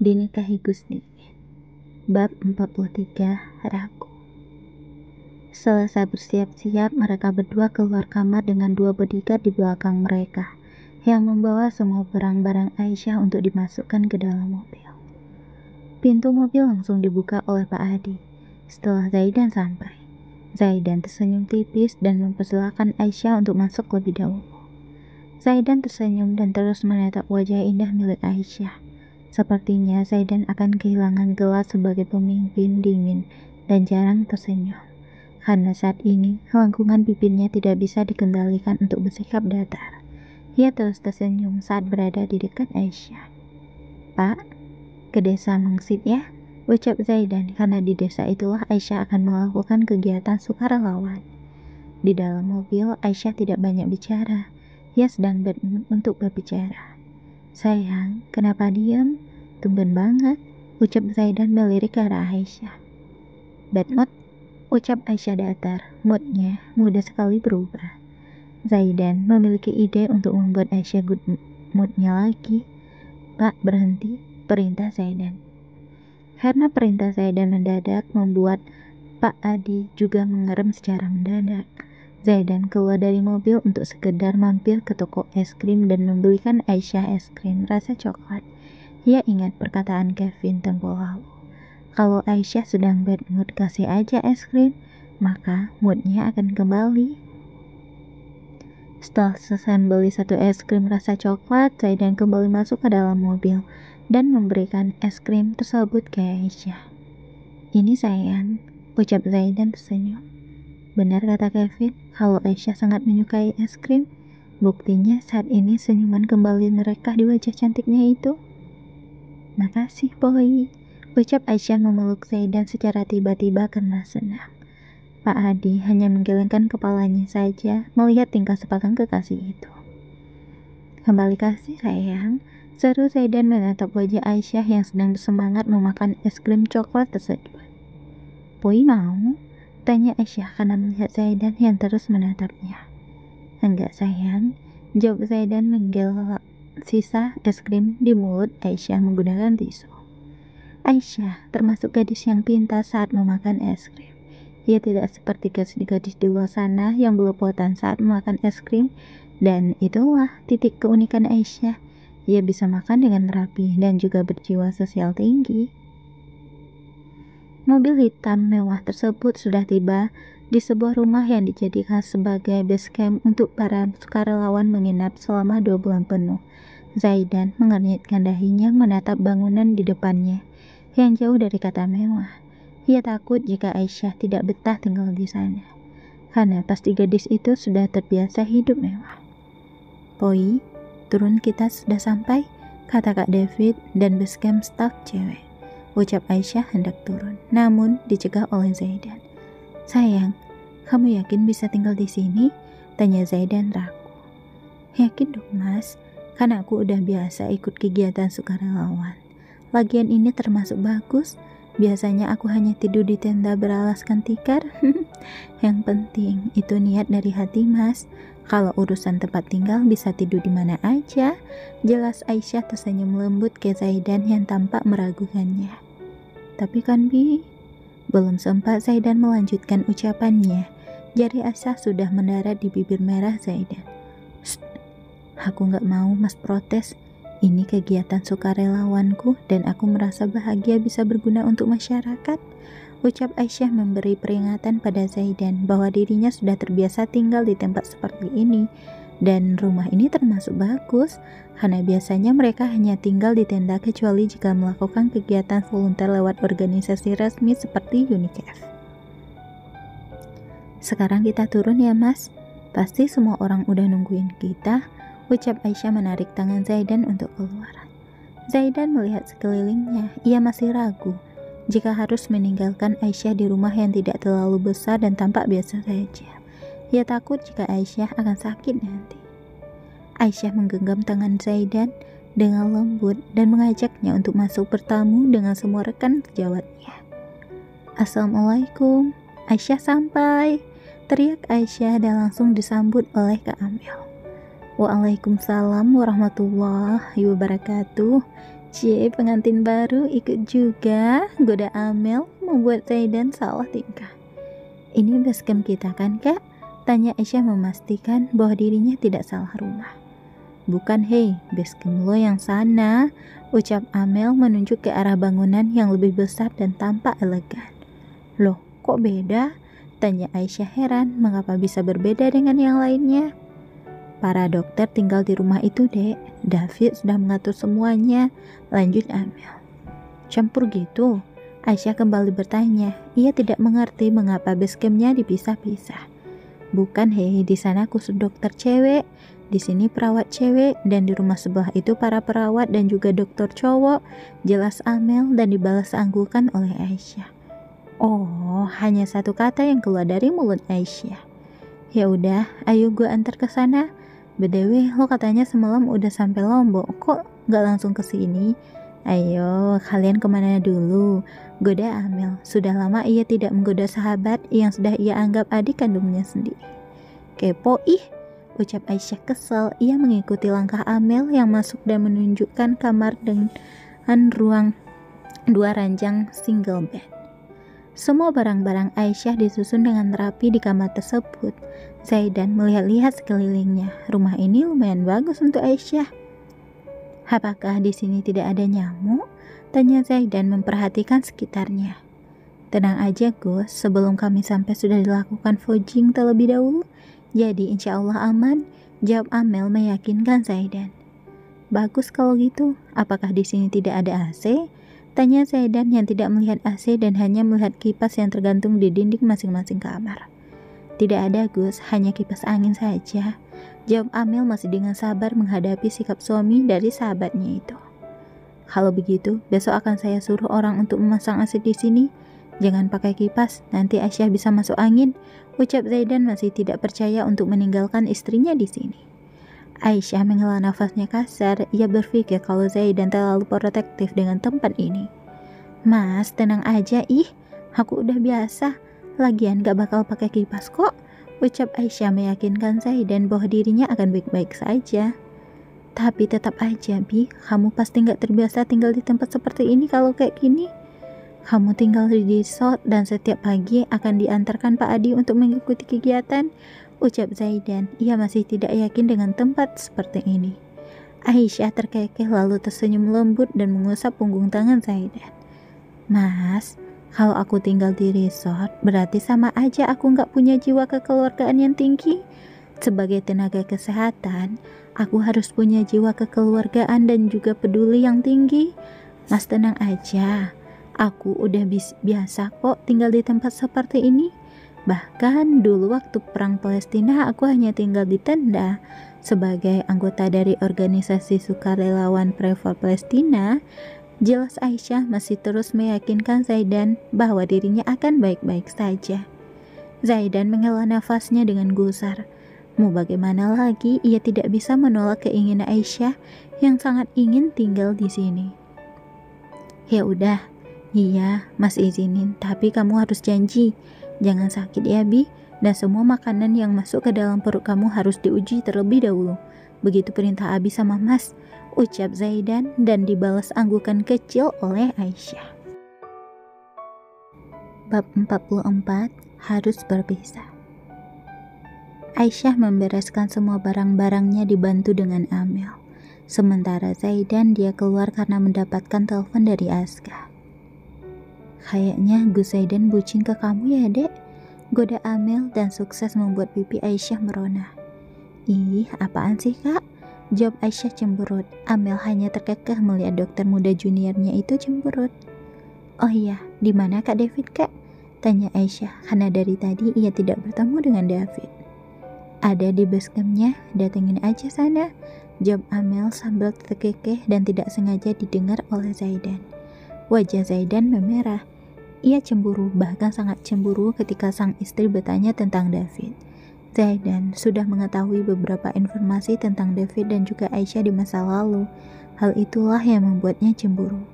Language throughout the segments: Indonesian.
Dinikahi Gusti. Bab 43. Ragu. Selesai bersiap-siap, mereka berdua keluar kamar dengan 2 bodyguard di belakang mereka, yang membawa semua barang-barang Aisyah untuk dimasukkan ke dalam mobil. Pintu mobil langsung dibuka oleh Pak Adi. Setelah Zaidan sampai, Zaidan tersenyum tipis dan mempersilahkan Aisyah untuk masuk lebih dahulu. Zaidan tersenyum dan terus menatap wajah indah milik Aisyah. Sepertinya Zaidan akan kehilangan gelar sebagai pemimpin dingin dan jarang tersenyum, karena saat ini lengkungan bibirnya tidak bisa dikendalikan untuk bersikap datar. Ia terus tersenyum saat berada di dekat Aisyah. "Pak, ke desa Mengsit ya," ucap Zaidan, karena di desa itulah Aisyah akan melakukan kegiatan sukarelawan. Di dalam mobil, Aisyah tidak banyak bicara. Ia sedang bermood untuk berbicara. "Sayang, kenapa diam? Tumben banget," ucap Zaidan melirik ke arah Aisyah. "Bad mood," ucap Aisyah datar. Moodnya mudah sekali berubah. Zaidan memiliki ide untuk membuat Aisyah good moodnya lagi. "Pak, berhenti," perintah Zaidan. Karena perintah Zaidan mendadak membuat Pak Adi juga mengerem secara mendadak. Zaidan keluar dari mobil untuk sekedar mampir ke toko es krim dan membelikan Aisyah es krim rasa coklat. Ia ingat perkataan Kevin tempo lalu. Kalau Aisyah sedang bad mood, kasih aja es krim, maka moodnya akan kembali. Setelah selesai membeli 1 es krim rasa coklat, Zaidan kembali masuk ke dalam mobil dan memberikan es krim tersebut ke Aisyah. "Ini sayang," ucap Zaidan tersenyum. Benar kata Kevin, kalau Aisyah sangat menyukai es krim. Buktinya saat ini senyuman kembali mereka di wajah cantiknya itu. "Makasih, Boy," ucap Aisyah memeluk Zaidan secara tiba-tiba karena senang. Pak Adi hanya menggelengkan kepalanya saja melihat tingkah sepasang kekasih itu. "Kembali kasih, sayang," seru Zaidan menatap wajah Aisyah yang sedang bersemangat memakan es krim coklat tersebut. "Boy mau?" tanya Aisyah karena melihat Zaidan yang terus menatapnya. "Enggak, sayang," jawab Zaidan menggelap sisa es krim di mulut Aisyah menggunakan tisu. Aisyah termasuk gadis yang pintar saat memakan es krim. Ia tidak seperti gadis-gadis di luar sana yang belepotan saat memakan es krim, dan itulah titik keunikan Aisyah. Ia bisa makan dengan rapi dan juga berjiwa sosial tinggi. Mobil hitam mewah tersebut sudah tiba di sebuah rumah yang dijadikan sebagai base camp untuk para sukarelawan menginap selama 2 bulan penuh. Zaidan mengernyitkan dahinya menatap bangunan di depannya yang jauh dari kata mewah. Ia takut jika Aisyah tidak betah tinggal di sana, karena pasti gadis itu sudah terbiasa hidup mewah. "Poi, turun, kita sudah sampai," kata Kak David dan base camp staff cewek. Ucap Aisyah hendak turun, namun dicegah oleh Zaidan. "Sayang, kamu yakin bisa tinggal di sini?" tanya Zaidan ragu. "Yakin dong, Mas, karena aku udah biasa ikut kegiatan sukarelawan. Lagian ini termasuk bagus. Biasanya aku hanya tidur di tenda beralaskan tikar." "Yang penting itu niat dari hati, Mas. Kalau urusan tempat tinggal bisa tidur di mana aja," jelas Aisyah tersenyum lembut ke Zaidan yang tampak meragukannya. "Tapi kan Bi," belum sempat Zaidan melanjutkan ucapannya, jari Aisyah sudah mendarat di bibir merah Zaidan. "Shh, aku gak mau Mas protes. Ini kegiatan sukarelawanku dan aku merasa bahagia bisa berguna untuk masyarakat," ucap Aisyah memberi peringatan pada Zaidan bahwa dirinya sudah terbiasa tinggal di tempat seperti ini. Dan rumah ini termasuk bagus, karena biasanya mereka hanya tinggal di tenda kecuali jika melakukan kegiatan volunteer lewat organisasi resmi seperti UNICEF. "Sekarang kita turun ya, Mas. Pasti semua orang udah nungguin kita," ucap Aisyah menarik tangan Zaidan untuk keluar. Zaidan melihat sekelilingnya. Ia masih ragu jika harus meninggalkan Aisyah di rumah yang tidak terlalu besar dan tampak biasa saja. Ia takut jika Aisyah akan sakit nanti. Aisyah menggenggam tangan Zaidan dengan lembut dan mengajaknya untuk masuk bertamu dengan semua rekan sejawatnya. "Assalamualaikum, Aisyah sampai," teriak Aisyah dan langsung disambut oleh Kak Amel. "Waalaikumsalam warahmatullahi wabarakatuh," Pengantin baru ikut juga goda Amel, membuat Zaidan salah tingkah. Ini basecamp kita kan kak? Tanya Aisyah memastikan bahwa dirinya tidak salah rumah. Bukan hei, basecamp lo yang sana, ucap Amel menunjuk ke arah bangunan yang lebih besar dan tampak elegan. Loh, kok beda? Tanya Aisyah heran mengapa bisa berbeda dengan yang lainnya. Para dokter tinggal di rumah itu dek, David sudah mengatur semuanya, lanjut Amel. Campur gitu? Aisyah kembali bertanya, ia tidak mengerti mengapa basecampnya dipisah-pisah. Bukan hei, di sana khusus dokter cewek, di sini perawat cewek, dan di rumah sebelah itu para perawat dan juga dokter cowok, jelas Amel dan dibalas anggukan oleh Aisyah. Oh, hanya satu kata yang keluar dari mulut Aisyah. Ya udah, ayo gue antar ke sana. BTW, lo katanya semalam udah sampai Lombok, kok gak langsung ke sini? Ayo, kalian kemana dulu? Goda Amel. Sudah lama ia tidak menggoda sahabat yang sudah ia anggap adik kandungnya sendiri. Kepo ih, ucap Aisyah kesal. Ia mengikuti langkah Amel yang masuk dan menunjukkan kamar dengan ruang 2 ranjang single bed. Semua barang-barang Aisyah disusun dengan rapi di kamar tersebut. Zaidan melihat-lihat sekelilingnya. Rumah ini lumayan bagus untuk Aisyah. Apakah di sini tidak ada nyamuk? Tanya Zaidan memperhatikan sekitarnya. Tenang aja Gus, sebelum kami sampai sudah dilakukan vogging terlebih dahulu. Jadi insya Allah aman, jawab Amel meyakinkan Zaidan. Bagus kalau gitu, apakah di sini tidak ada AC? Tanya Zaidan yang tidak melihat AC dan hanya melihat kipas yang tergantung di dinding masing-masing kamar. Tidak ada Gus, hanya kipas angin saja, jawab Amel masih dengan sabar menghadapi sikap suami dari sahabatnya itu. Kalau begitu, besok akan saya suruh orang untuk memasang AC di sini. Jangan pakai kipas, nanti Aisyah bisa masuk angin, ucap Zaidan masih tidak percaya untuk meninggalkan istrinya di sini. Aisyah menghela nafasnya kasar. Ia berpikir kalau Zaidan terlalu protektif dengan tempat ini. Mas, tenang aja ih, aku udah biasa. Lagian gak bakal pakai kipas kok, ucap Aisyah meyakinkan Zaidan bahwa dirinya akan baik-baik saja. Tapi tetap aja Bi, kamu pasti gak terbiasa tinggal di tempat seperti ini kalau kayak gini. Kamu tinggal di resort dan setiap pagi akan diantarkan Pak Adi untuk mengikuti kegiatan, ucap Zaidan. Ia masih tidak yakin dengan tempat seperti ini. Aisyah terkekeh lalu tersenyum lembut dan mengusap punggung tangan Zaidan. Mas, kalau aku tinggal di resort berarti sama aja aku gak punya jiwa kekeluargaan yang tinggi. Sebagai tenaga kesehatan, aku harus punya jiwa kekeluargaan dan juga peduli yang tinggi. Mas tenang aja, aku udah biasa kok tinggal di tempat seperti ini. Bahkan dulu waktu perang Palestina aku hanya tinggal di tenda. Sebagai anggota dari organisasi sukarelawan Pray for Palestina, jelas Aisyah masih terus meyakinkan Zaidan bahwa dirinya akan baik-baik saja. Zaidan menghela nafasnya dengan gusar. Mau bagaimana lagi, ia tidak bisa menolak keinginan Aisyah yang sangat ingin tinggal di sini. Ya udah, iya, Mas izinin, tapi kamu harus janji. Jangan sakit ya Bi, dan semua makanan yang masuk ke dalam perut kamu harus diuji terlebih dahulu. Begitu perintah Abi sama Mas, ucap Zaidan dan dibalas anggukan kecil oleh Aisyah. Bab 44, harus berpisah. Aisyah membereskan semua barang-barangnya dibantu dengan Amel. Sementara Zaidan dia keluar karena mendapatkan telepon dari Aska. Kayaknya Gus Zaidan bucin ke kamu ya dek, goda Amel dan sukses membuat pipi Aisyah merona. Ih, apaan sih kak? Jawab Aisyah cemberut. Amel hanya terkekeh melihat dokter muda juniornya itu cemberut. Oh iya, di mana Kak David kak? Tanya Aisyah karena dari tadi ia tidak bertemu dengan David. Ada di basecampnya, datengin aja sana, jawab Amel sambil terkekeh dan tidak sengaja didengar oleh Zaidan. Wajah Zaidan memerah. Ia cemburu, bahkan sangat cemburu ketika sang istri bertanya tentang David. Zaidan sudah mengetahui beberapa informasi tentang David dan juga Aisyah di masa lalu. Hal itulah yang membuatnya cemburu.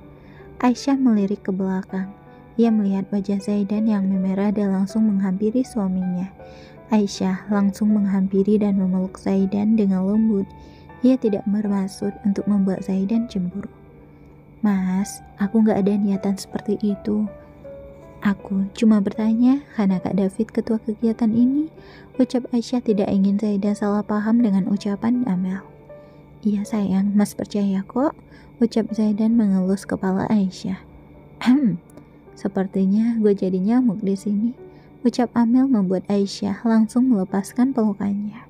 Aisyah melirik ke belakang. Ia melihat wajah Zaidan yang memerah dan langsung menghampiri suaminya. Aisyah langsung menghampiri dan memeluk Zaidan dengan lembut. Ia tidak bermaksud untuk membuat Zaidan cemburu. Mas, aku gak ada niatan seperti itu. Aku cuma bertanya karena Kak David ketua kegiatan ini, ucap Aisyah tidak ingin Zaidan salah paham dengan ucapan Amel. Iya sayang, Mas percaya kok, ucap Zaidan mengelus kepala Aisyah. Sepertinya gue jadi nyamuk di sini, ucap Amel membuat Aisyah langsung melepaskan pelukannya.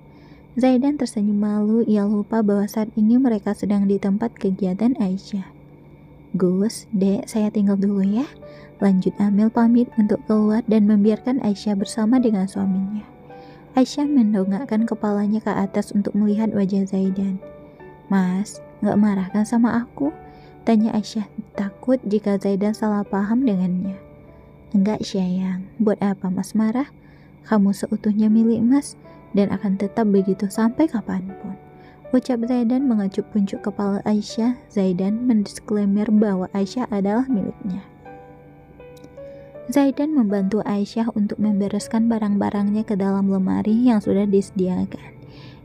Zaidan tersenyum malu, ia lupa bahwa saat ini mereka sedang di tempat kegiatan Aisyah. Gus, Dek, saya tinggal dulu ya. Lanjut Amel pamit untuk keluar dan membiarkan Aisyah bersama dengan suaminya. Aisyah mendongakkan kepalanya ke atas untuk melihat wajah Zaidan. Mas, gak marah kan sama aku? Tanya Aisyah takut jika Zaidan salah paham dengannya. Enggak sayang, buat apa Mas marah? Kamu seutuhnya milik Mas dan akan tetap begitu sampai kapanpun. Ucap Zaidan mengacup puncuk kepala Aisyah. Zaidan mendisklaimer bahwa Aisyah adalah miliknya. Zaidan membantu Aisyah untuk membereskan barang-barangnya ke dalam lemari yang sudah disediakan.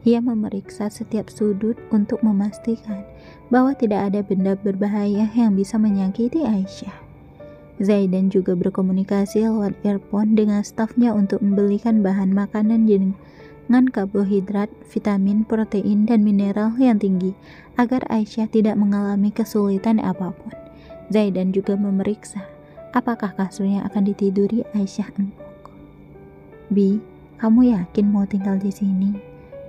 Ia memeriksa setiap sudut untuk memastikan bahwa tidak ada benda berbahaya yang bisa menyakiti Aisyah. Zaidan juga berkomunikasi lewat earphone dengan stafnya untuk membelikan bahan makanan dengan karbohidrat, vitamin, protein, dan mineral yang tinggi agar Aisyah tidak mengalami kesulitan apapun. Zaidan juga memeriksa apakah kasur yang akan ditiduri Aisyah empuk. Bi, kamu yakin mau tinggal di sini?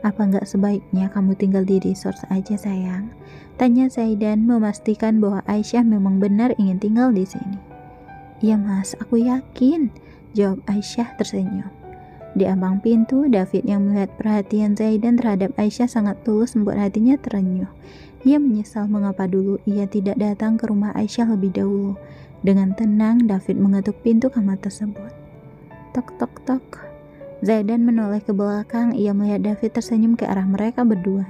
Apa nggak sebaiknya kamu tinggal di resort aja sayang? Tanya Zaidan memastikan bahwa Aisyah memang benar ingin tinggal di sini. Iya mas, aku yakin, jawab Aisyah tersenyum. Di ambang pintu, David yang melihat perhatian Zaidan terhadap Aisyah sangat tulus membuat hatinya terenyuh. Ia menyesal mengapa dulu ia tidak datang ke rumah Aisyah lebih dahulu. Dengan tenang, David mengetuk pintu kamar tersebut. Tok tok tok. Zaidan menoleh ke belakang, ia melihat David tersenyum ke arah mereka berdua.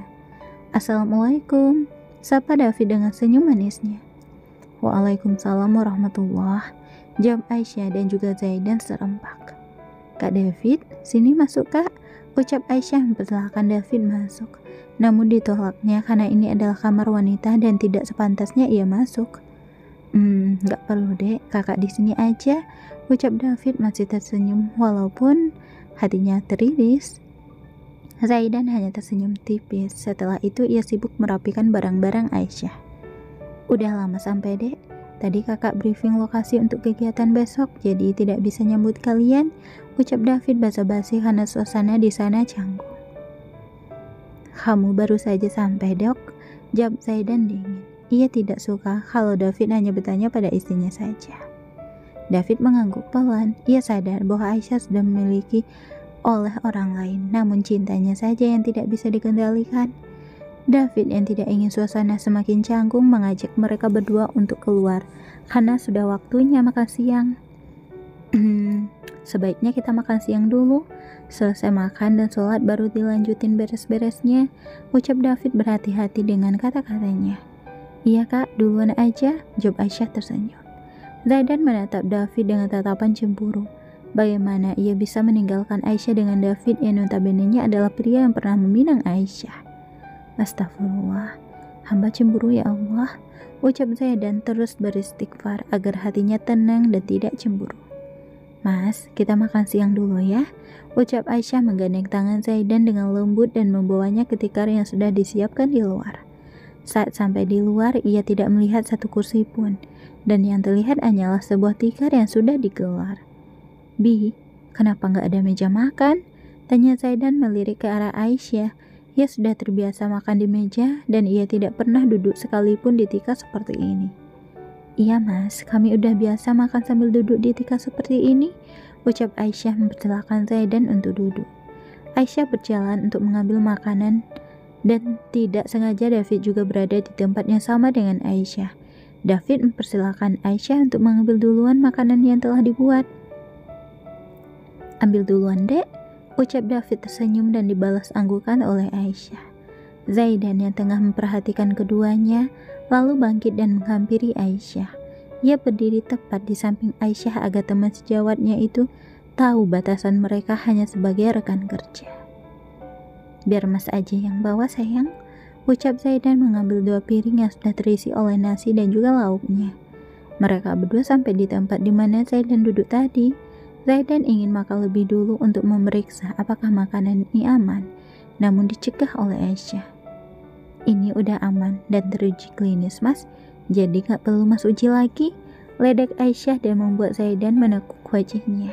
Assalamualaikum, sapa David dengan senyum manisnya. Waalaikumsalam warahmatullah, jawab Aisyah dan juga Zaidan serempak. Kak David, sini masuk kak, ucap Aisyah mempersilahkan David masuk. Namun ditolaknya karena ini adalah kamar wanita dan tidak sepantasnya ia masuk. Gak perlu dek, kakak di sini aja, ucap David masih tersenyum walaupun hatinya teriris. Zaidan hanya tersenyum tipis. Setelah itu ia sibuk merapikan barang-barang Aisyah. Udah lama sampai dek. Tadi kakak briefing lokasi untuk kegiatan besok, jadi tidak bisa nyambut kalian, ucap David basa-basi karena suasana di sana canggung. Kamu baru saja sampai dok, jawab Zaidan dingin. Ia tidak suka kalau David hanya bertanya pada istrinya saja. David mengangguk pelan. Ia sadar bahwa Aisyah sudah memiliki oleh orang lain, namun cintanya saja yang tidak bisa dikendalikan. David yang tidak ingin suasana semakin canggung mengajak mereka berdua untuk keluar karena sudah waktunya makan siang. Sebaiknya kita makan siang dulu. Selesai makan dan sholat baru dilanjutin beres-beresnya, ucap David berhati-hati dengan kata-katanya. Iya kak, duluan aja, jawab Aisyah tersenyum. Zaidan menatap David dengan tatapan cemburu. Bagaimana ia bisa meninggalkan Aisyah dengan David yang notabene-nya adalah pria yang pernah meminang Aisyah. Astagfirullah, hamba cemburu ya Allah, ucap Zaidan terus beristighfar agar hatinya tenang dan tidak cemburu. Mas, kita makan siang dulu ya, ucap Aisyah menggandeng tangan Zaidan dengan lembut dan membawanya ke tikar yang sudah disiapkan di luar. Saat sampai di luar, ia tidak melihat satu kursi pun, dan yang terlihat hanyalah sebuah tikar yang sudah digelar. Bi, kenapa nggak ada meja makan? Tanya Zaidan melirik ke arah Aisyah. Ia sudah terbiasa makan di meja, dan ia tidak pernah duduk sekalipun di tikar seperti ini. Iya mas, kami udah biasa makan sambil duduk di tikar seperti ini, ucap Aisyah mempersilahkan Zaidan untuk duduk. Aisyah berjalan untuk mengambil makanan, dan tidak sengaja David juga berada di tempat yang sama dengan Aisyah. David mempersilahkan Aisyah untuk mengambil duluan makanan yang telah dibuat. Ambil duluan dek, ucap David tersenyum dan dibalas anggukan oleh Aisyah. Zaidan yang tengah memperhatikan keduanya, lalu bangkit dan menghampiri Aisyah. Ia berdiri tepat di samping Aisyah agar teman sejawatnya itu tahu batasan mereka hanya sebagai rekan kerja. Biar mas aja yang bawa sayang, ucap Zaidan mengambil 2 piring yang sudah terisi oleh nasi dan juga lauknya. Mereka berdua sampai di tempat di mana Zaidan duduk tadi. Zaidan ingin makan lebih dulu untuk memeriksa apakah makanan ini aman, namun dicegah oleh Aisyah. Ini udah aman dan teruji klinis, Mas, jadi gak perlu Mas uji lagi, ledek Aisyah dan membuat Zaidan menekuk wajahnya.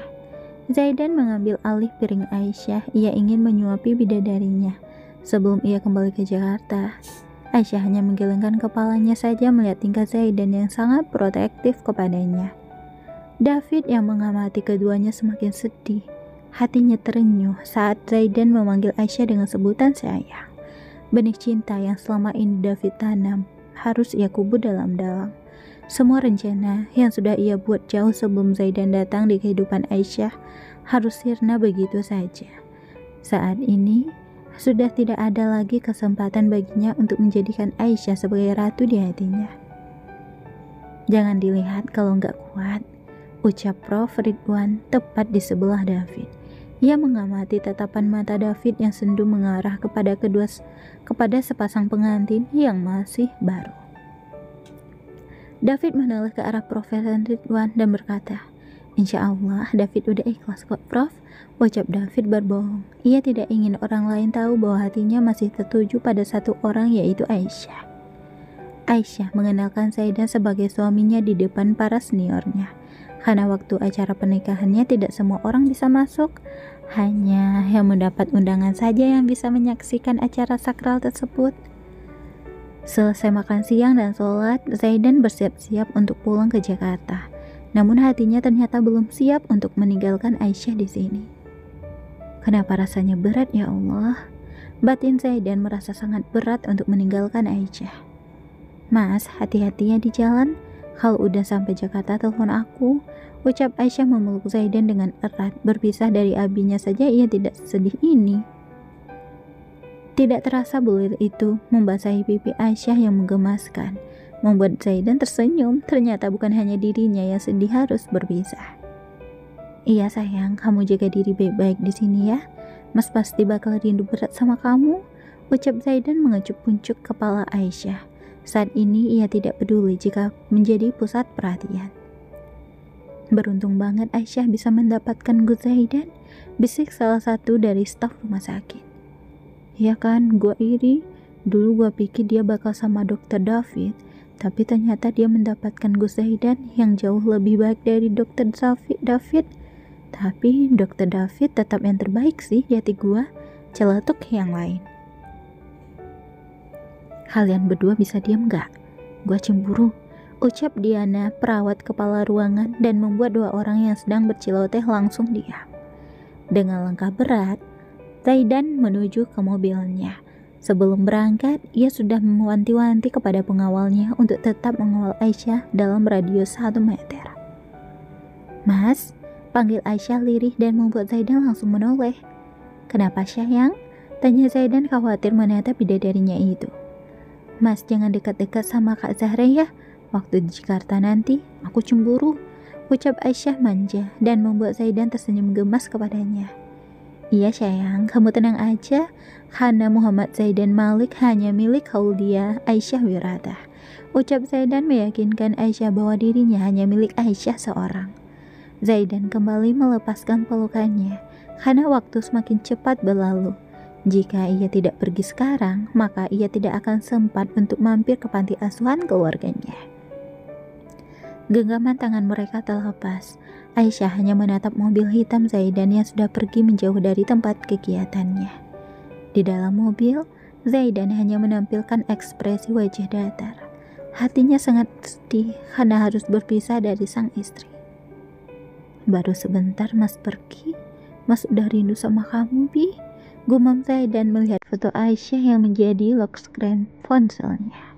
Zaidan mengambil alih piring Aisyah, ia ingin menyuapi bidadarinya. Sebelum ia kembali ke Jakarta, Aisyah hanya menggelengkan kepalanya saja melihat tingkah Zaidan yang sangat protektif kepadanya. David yang mengamati keduanya semakin sedih. Hatinya terenyuh saat Zaidan memanggil Aisyah dengan sebutan sayang. Benih cinta yang selama ini David tanam harus ia kubur dalam-dalam. Semua rencana yang sudah ia buat jauh sebelum Zaidan datang di kehidupan Aisyah harus sirna begitu saja. Saat ini sudah tidak ada lagi kesempatan baginya untuk menjadikan Aisyah sebagai ratu di hatinya. Jangan dilihat kalau nggak kuat, ucap Prof. Ridwan tepat di sebelah David. Ia mengamati tatapan mata David yang sendu mengarah kepada sepasang pengantin yang masih baru. David menoleh ke arah Prof. Ridwan dan berkata, "Insya Allah David udah ikhlas kok, Prof." Ucap David berbohong. Ia tidak ingin orang lain tahu bahwa hatinya masih tertuju pada satu orang, yaitu Aisyah. Aisyah mengenalkan Zaidan sebagai suaminya di depan para seniornya. Karena waktu acara pernikahannya tidak semua orang bisa masuk, hanya yang mendapat undangan saja yang bisa menyaksikan acara sakral tersebut. Selesai makan siang dan sholat, Zaidan bersiap-siap untuk pulang ke Jakarta. Namun hatinya ternyata belum siap untuk meninggalkan Aisyah di sini. Kenapa rasanya berat ya Allah? Batin Zaidan merasa sangat berat untuk meninggalkan Aisyah. "Mas, hati-hatinya di jalan. Kalau udah sampai Jakarta telepon aku," ucap Aisyah memeluk Zaidan dengan erat. Berpisah dari abinya saja ia tidak sedih ini. Tidak terasa bulir itu membasahi pipi Aisyah yang menggemaskan, membuat Zaidan tersenyum. Ternyata bukan hanya dirinya yang sedih harus berpisah. "Iya sayang, kamu jaga diri baik-baik di sini ya. Mas pasti bakal rindu berat sama kamu," ucap Zaidan mengecup-kuncup kepala Aisyah. Saat ini ia tidak peduli jika menjadi pusat perhatian. "Beruntung banget Aisyah bisa mendapatkan Gus Zaidan," bisik salah satu dari staf rumah sakit. "Ya kan, gua iri. Dulu gua pikir dia bakal sama Dokter David, tapi ternyata dia mendapatkan Gus Zaidan yang jauh lebih baik dari Dokter David. Tapi Dokter David tetap yang terbaik sih di hati gua," celetuk yang lain. "Kalian berdua bisa diam gak? Gua cemburu," ucap Diana, perawat kepala ruangan, dan membuat 2 orang yang sedang berceloteh langsung diam. Dengan langkah berat, Zaidan menuju ke mobilnya. Sebelum berangkat, ia sudah mewanti-wanti kepada pengawalnya untuk tetap mengawal Aisyah dalam radius 1 meter. "Mas," panggil Aisyah lirih dan membuat Zaidan langsung menoleh. "Kenapa sayang?" tanya Zaidan khawatir menatap bidadarinya itu. "Mas jangan dekat-dekat sama Kak Zahra ya. Waktu di Jakarta nanti aku cemburu," ucap Aisyah manja dan membuat Zaidan tersenyum gemas kepadanya. "Iya sayang, kamu tenang aja. Karena Muhammad Zaidan Malik hanya milik Khaulia Aisyah Wirata," ucap Zaidan meyakinkan Aisyah bahwa dirinya hanya milik Aisyah seorang. Zaidan kembali melepaskan pelukannya karena waktu semakin cepat berlalu. Jika ia tidak pergi sekarang, maka ia tidak akan sempat untuk mampir ke panti asuhan keluarganya. Genggaman tangan mereka terlepas. Aisyah hanya menatap mobil hitam Zaidan yang sudah pergi menjauh dari tempat kegiatannya. Di dalam mobil, Zaidan hanya menampilkan ekspresi wajah datar. Hatinya sangat sedih karena harus berpisah dari sang istri. "Baru sebentar Mas pergi, Mas udah rindu sama kamu, Bi," gumam Zaidan melihat foto Aisyah yang menjadi lock screen ponselnya.